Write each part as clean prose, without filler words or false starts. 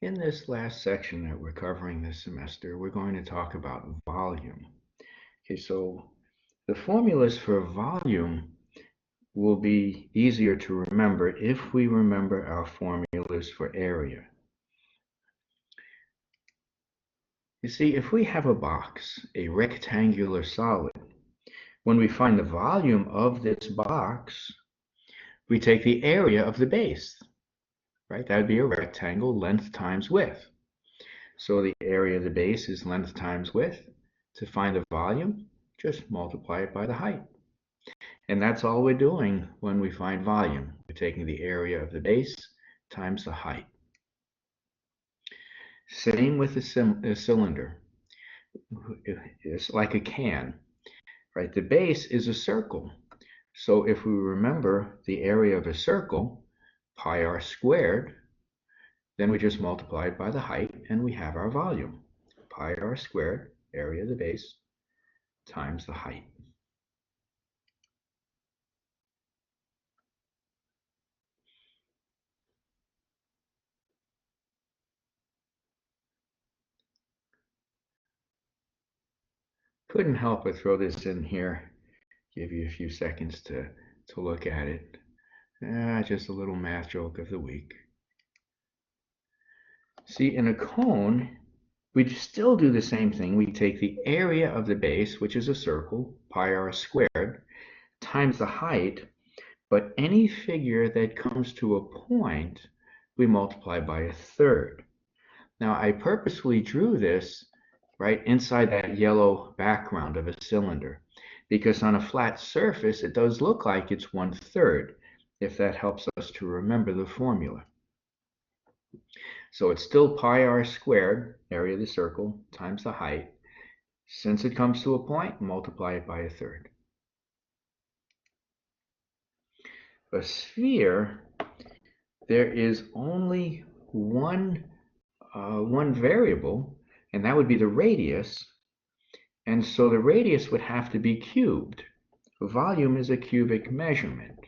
In this last section that we're covering this semester, we're going to talk about volume. Okay, so the formulas for volume will be easier to remember if we remember our formulas for area. You see, if we have a box, a rectangular solid, when we find the volume of this box, we take the area of the base, right? That would be a rectangle, length times width. So the area of the base is length times width. To find the volume, just multiply it by the height. And that's all we're doing when we find volume. We're taking the area of the base times the height. Same with a cylinder. It's like a can, right? The base is a circle. So if we remember the area of a circle, pi r squared, then we just multiply it by the height and we have our volume. Pi r squared, area of the base, times the height. Couldn't help but throw this in here, give you a few seconds to look at it. Just a little math joke of the week. See, in a cone, we still do the same thing. We take the area of the base, which is a circle, pi r squared, times the height, but any figure that comes to a point, we multiply by a third. Now, I purposely drew this right inside that yellow background of a cylinder, because on a flat surface, it does look like it's 1/3, if that helps us to remember the formula. So it's still pi r squared, area of the circle, times the height. Since it comes to a point, multiply it by a third. A sphere, there is only one variable, and that would be the radius. And so the radius would have to be cubed. Volume is a cubic measurement,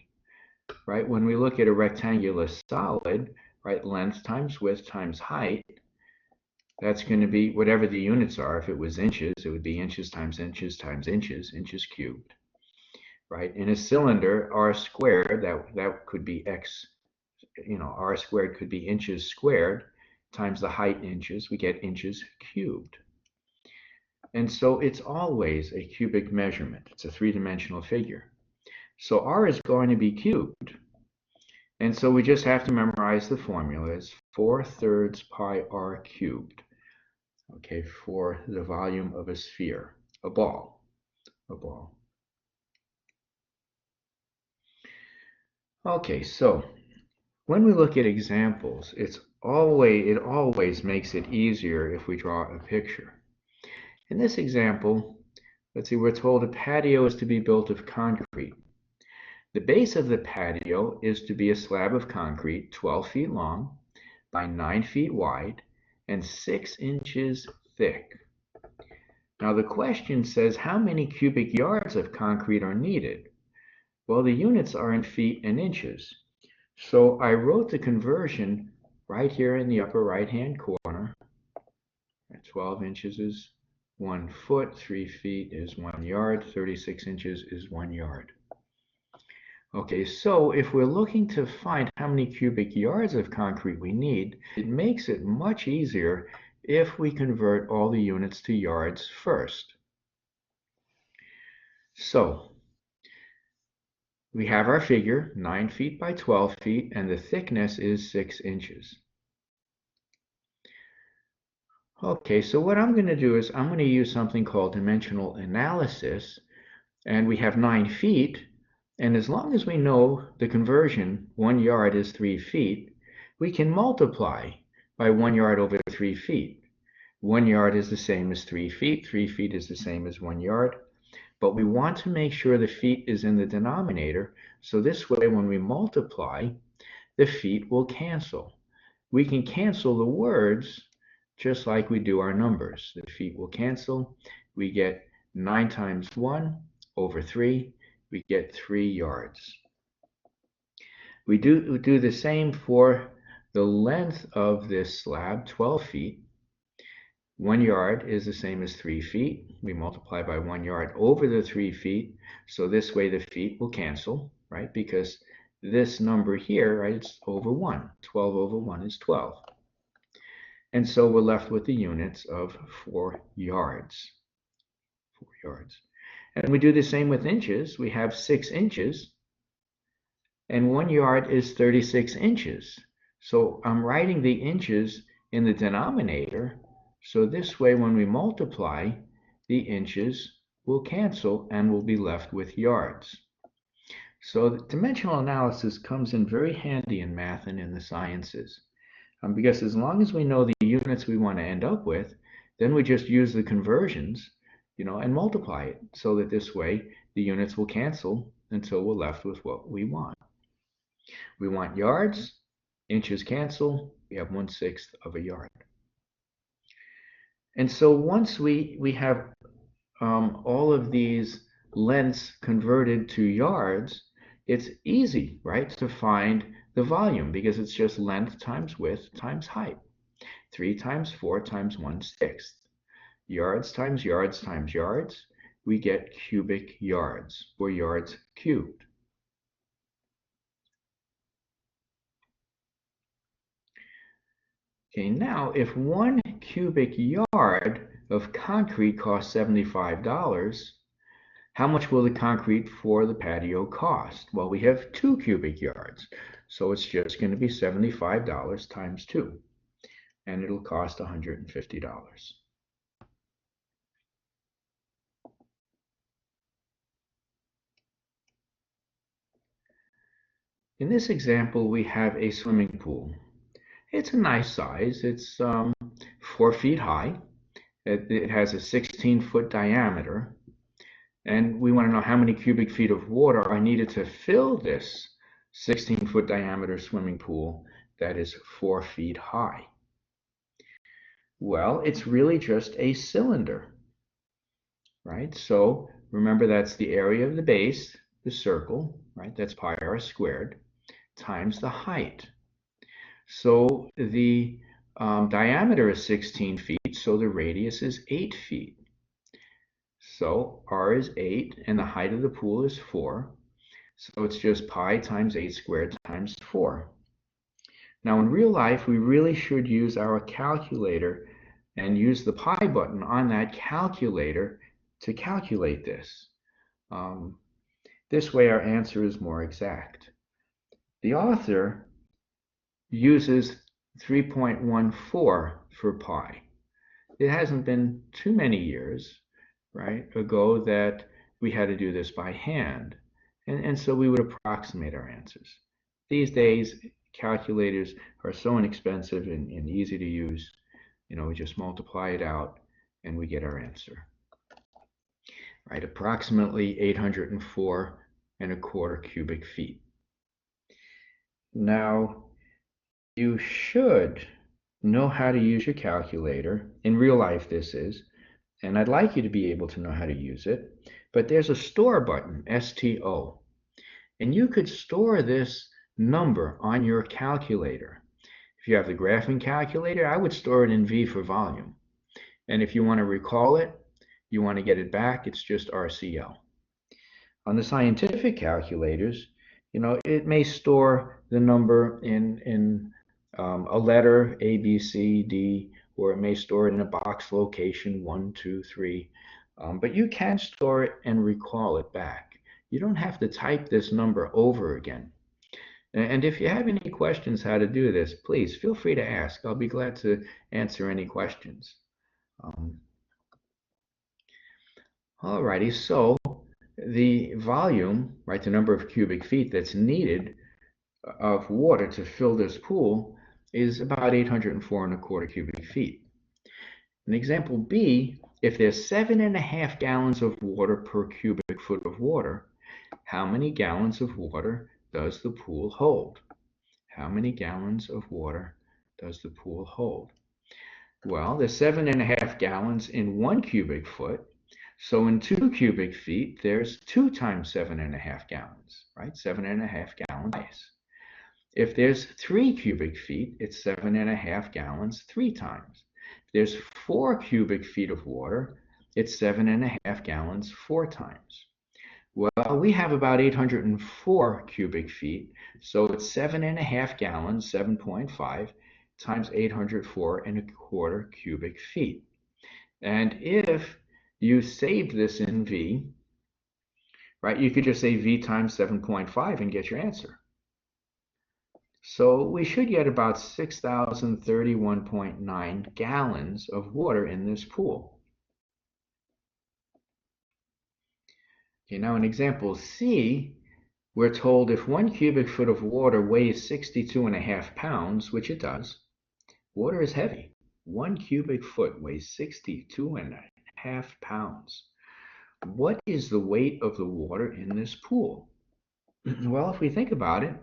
right? When we look at a rectangular solid, right, length times width times height, that's going to be whatever the units are. If it was inches, it would be inches times inches times inches, inches cubed, right? In a cylinder, r squared, that could be x, r squared could be inches squared times the height inches, we get inches cubed. And so it's always a cubic measurement. It's a three-dimensional figure. So r is going to be cubed. And so we just have to memorize the formula. It's 4/3 pi r cubed, okay, for the volume of a sphere, a ball. Okay, so when we look at examples, it always makes it easier if we draw a picture. In this example, let's see, we're told a patio is to be built of concrete. The base of the patio is to be a slab of concrete 12 feet long by 9 feet wide and 6 inches thick. Now the question says how many cubic yards of concrete are needed? Well, the units are in feet and inches. So I wrote the conversion right here in the upper right-hand corner. 12 inches is 1 foot, 3 feet is 1 yard, 36 inches is 1 yard. Okay, so if we're looking to find how many cubic yards of concrete we need, it makes it much easier if we convert all the units to yards first. So we have our figure, 9 feet by 12 feet, and the thickness is 6 inches. Okay, so what I'm going to do is I'm going to use something called dimensional analysis, and we have 9 feet, and as long as we know the conversion, 1 yard is 3 feet, we can multiply by 1 yard over 3 feet. 1 yard is the same as 3 feet, 3 feet is the same as 1 yard, but we want to make sure the feet is in the denominator, so this way when we multiply, the feet will cancel. We can cancel the words just like we do our numbers. The feet will cancel. We get 9 times 1 over 3. We get 3 yards. We do the same for the length of this slab, 12 feet. 1 yard is the same as 3 feet. We multiply by 1 yard over the 3 feet. So this way the feet will cancel, right? Because this number here, right, it's over 1. 12 over 1 is 12. And so we're left with the units of 4 yards. 4 yards. And we do the same with inches. We have 6 inches. And 1 yard is 36 inches. So I'm writing the inches in the denominator. So this way, when we multiply, the inches will cancel and we'll be left with yards. So dimensional analysis comes in very handy in math and in the sciences. Because as long as we know the units we want to end up with, then we just use the conversions, and multiply it so that this way the units will cancel until we're left with what we want. We want yards, inches cancel, we have 1/6 of a yard. And so once we have all of these lengths converted to yards, it's easy, right, to find the volume because it's just length times width times height. 3 times 4 times 1/6. Yards times yards times yards, we get cubic yards, or yards cubed. Okay, now if 1 cubic yard of concrete costs $75, how much will the concrete for the patio cost? Well, we have 2 cubic yards, so it's just going to be $75 times 2, and it'll cost $150. In this example, we have a swimming pool. It's a nice size. It's 4 feet high. It has a 16-foot diameter. And we want to know how many cubic feet of water are needed to fill this 16-foot diameter swimming pool that is 4 feet high. Well, it's really just a cylinder, right? So remember that's the area of the base, the circle, right? That's pi r squared, times the height. So the diameter is 16 feet, so the radius is 8 feet. So r is 8, and the height of the pool is 4. So it's just pi times 8 squared times 4. Now in real life, we really should use our calculator and use the pi button on that calculator to calculate this. This way our answer is more exact. The author uses 3.14 for pi. It hasn't been too many years, right, ago that we had to do this by hand. And so we would approximate our answers. These days, calculators are so inexpensive and easy to use. We just multiply it out and we get our answer. Right, approximately 804¼ cubic feet. Now, you should know how to use your calculator. In real life, this is. And I'd like you to be able to know how to use it. But there's a store button, STO. And you could store this number on your calculator. If you have the graphing calculator, I would store it in V for volume. And if you want to recall it, you want to get it back, it's just RCL. On the scientific calculators, it may store the number in a letter, A, B, C, D, or it may store it in a box location, 1, 2, 3. But you can store it and recall it back. You don't have to type this number over again. And if you have any questions how to do this, please feel free to ask. I'll be glad to answer any questions. Alrighty, so the volume, right, the number of cubic feet that's needed of water to fill this pool is about 804¼ cubic feet. In example B, if there's 7.5 gallons of water per cubic foot of water, how many gallons of water does the pool hold? How many gallons of water does the pool hold? Well, there's 7.5 gallons in 1 cubic foot. So in 2 cubic feet, there's 2 times 7.5 gallons, right? 7.5 gallons. If there's 3 cubic feet, it's 7.5 gallons 3 times. If there's 4 cubic feet of water, it's 7.5 gallons 4 times. Well, we have about 804 cubic feet, so it's 7.5 gallons, 7.5, times 804.25 cubic feet. And if you save this in V, right, you could just say V times 7.5 and get your answer. So we should get about 6,031.9 gallons of water in this pool. Okay, now in example C, we're told if 1 cubic foot of water weighs 62.5 pounds, which it does, water is heavy. 1 cubic foot weighs 62.5 pounds. What is the weight of the water in this pool? Well, if we think about it,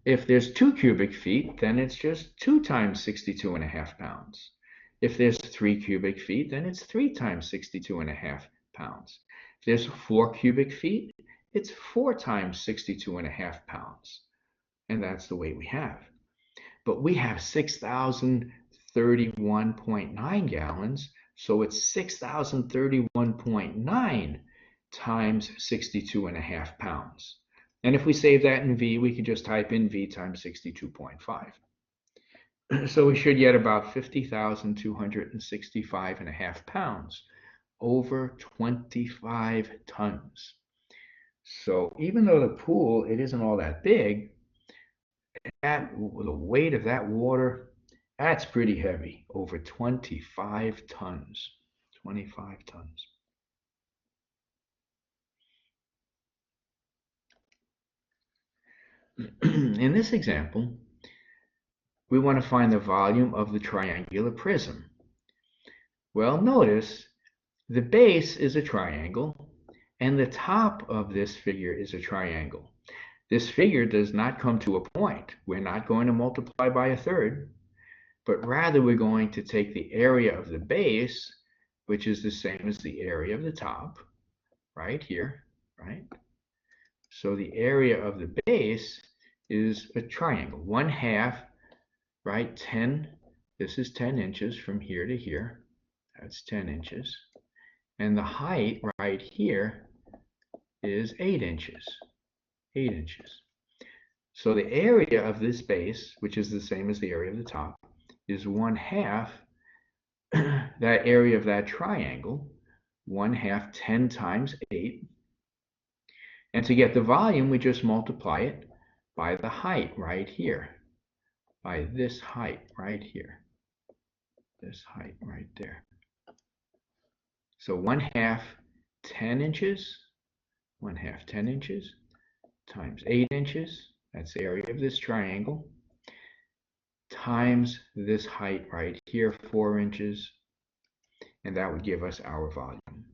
if there's 2 cubic feet, then it's just 2 times 62.5 pounds. If there's 3 cubic feet, then it's 3 times 62.5 pounds. If there's 4 cubic feet, it's 4 times 62.5 pounds. And that's the weight we have. But we have 6,031.9 gallons, so it's 6,031.9 times 62.5 pounds. And if we save that in V, we can just type in V times 62.5. So we should get about 50,265.5 pounds, over 25 tons. So even though the pool, it isn't all that big, the weight of that water, that's pretty heavy, over 25 tons. 25 tons. In this example, we want to find the volume of the triangular prism. Well, notice the base is a triangle and the top of this figure is a triangle. This figure does not come to a point. We're not going to multiply by a third, but rather we're going to take the area of the base, which is the same as the area of the top, right here, right? So the area of the base is a triangle. 1/2, right, 10, this is 10 inches from here to here. That's 10 inches. And the height right here is 8 inches. 8 inches. So the area of this base, which is the same as the area of the top, is 1/2 that area of that triangle, 1/2 10 times 8. And to get the volume, we just multiply it by the height right here, by this height right here, this height right there. So 1/2 10 inches, 1/2 10 inches times 8 inches, that's the area of this triangle, times this height right here, 4 inches, and that would give us our volume.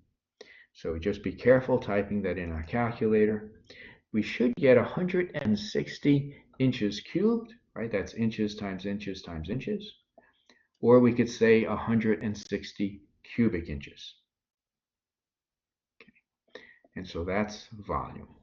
So just be careful typing that in our calculator. We should get 160 inches cubed, right? That's inches times inches times inches. Or we could say 160 cubic inches. Okay. And so that's volume.